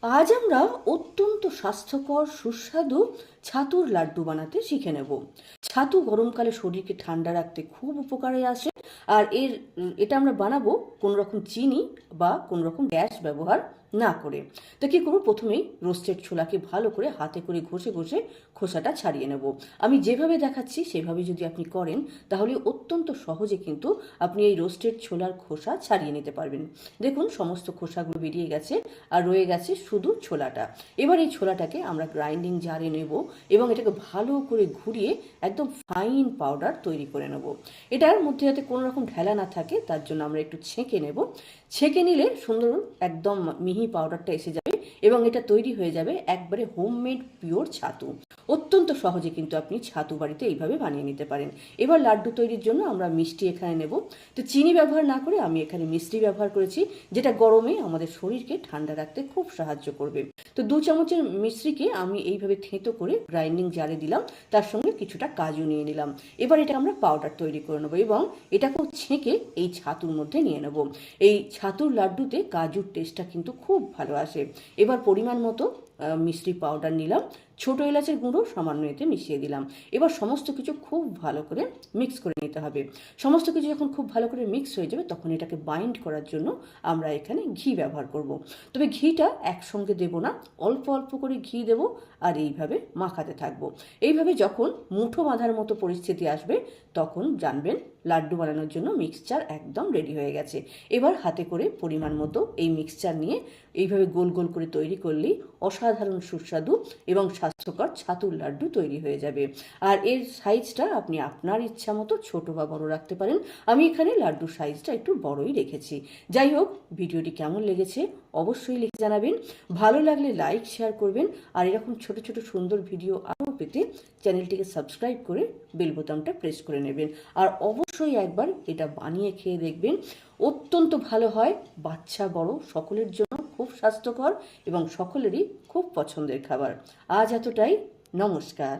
আজ আমরা অত্যন্ত স্বাস্থ্যকর সুস্বাদু ছাতুর লাড্ডু বানাতে শিখে নেব। ছাতু গরমকালে শরীরকে ঠান্ডা রাখতে খুব উপকারে আসে। আর এটা আমরা বানাবো কোনো রকম চিনি বা কোনো রকম গ্যাস ব্যবহার না করে। তো কী করবো, প্রথমেই রোস্টেড ছোলাকে ভালো করে হাতে করে ঘষে ঘষে খোসাটা ছাড়িয়ে নেব। আমি যেভাবে দেখাচ্ছি সেভাবে যদি আপনি করেন তাহলে অত্যন্ত সহজে কিন্তু আপনি এই রোস্টেড ছোলার খোসা ছাড়িয়ে নিতে পারবেন। দেখুন সমস্ত খোসাগুলো বেরিয়ে গেছে আর রয়ে গেছে শুধু ছোলাটা। এবার এই ছোলাটাকে আমরা গ্রাইন্ডিং জারে নেব এবং এটাকে ভালো করে ঘুরিয়ে একদম ফাইন পাউডার তৈরি করে নেব। এটার মধ্যে যাতে কোনো রকম ঢেলা না থাকে তার জন্য আমরা একটু ছেঁকে নেব। ছেঁকে নিলে সুন্দর একদম মিহি পাউডারটা এসে যাবে এবং এটা তৈরি হয়ে যাবে একবারে হোমমেড পিওর ছাতু। অত্যন্ত সহজে কিন্তু আপনি ছাতু বাড়িতে এইভাবে বানিয়ে নিতে পারেন। এবার লাড্ডু তৈরির জন্য আমরা মিষ্টি এখানে নেব। তো চিনি ব্যবহার না করে আমি এখানে মিষ্টি ব্যবহার করেছি, যেটা গরমে আমাদের শরীরকে ঠান্ডা রাখতে খুব সাহায্য করবে। তো 2 চামচের মিশ্রিকে আমি এইভাবে থেঁতো করে গ্রাইন্ডিং জারে দিলাম, তার সঙ্গে কিছুটা কাজু নিয়ে নিলাম। এবার এটা আমরা পাউডার তৈরি করে নেবো এবং এটাকেও ছেঁকে এই ছাতুর মধ্যে নিয়ে নেব। এই ছাতুর লাড্ডুতে কাজুর টেস্টটা কিন্তু খুব ভালো আসে। এবার পরিমাণ মতো মিষ্টি পাউডার নিলাম, ছোটো এলাচের গুঁড়ো সামান্য এতে মিশিয়ে দিলাম। এবার সমস্ত কিছু খুব ভালো করে মিক্স করে নিতে হবে। সমস্ত কিছু যখন খুব ভালো করে মিক্স হয়ে যাবে তখন এটাকে বাইন্ড করার জন্য আমরা এখানে ঘি ব্যবহার করব। তবে ঘিটা একসঙ্গে দেব না, অল্প অল্প করে ঘি দেব আর এইভাবে মাখাতে থাকবো। এইভাবে যখন মুঠো বাঁধার মতো পরিস্থিতি আসবে তখন জানবেন লাড্ডু বানানোর জন্য মিক্সচার একদম রেডি হয়ে গেছে। এবার হাতে করে পরিমাণ মতো এই মিক্সচার নিয়ে এইভাবে গোল গোল করে তৈরি করলেই অসাধারণ সুস্বাদু এবং স্বাস্থ্যকর ছাতুর লাড্ডু তৈরি হয়ে যাবে। আর এর সাইজটা আপনি আপনার ইচ্ছা মতো ছোটো বা বড় রাখতে পারেন। আমি এখানে লাড্ডুর সাইজটা একটু বড়ই রেখেছি। যাই হোক, ভিডিওটি কেমন লেগেছে অবশ্যই লিখে জানাবেন। ভালো লাগলে লাইক শেয়ার করবেন আর এরকম ছোট ছোট সুন্দর ভিডিও আরও পেতে চ্যানেলটিকে সাবস্ক্রাইব করে বেল বোতামটা প্রেস করে নেবেন। আর অবশ্যই একবার এটা বানিয়ে খেয়ে দেখবেন, অত্যন্ত ভালো হয়। বাচ্চা বড় সকলের জন্য খুব স্বাস্থ্যকর এবং সকলেরই খুব পছন্দের খাবার। আজ এতটাই, নমস্কার।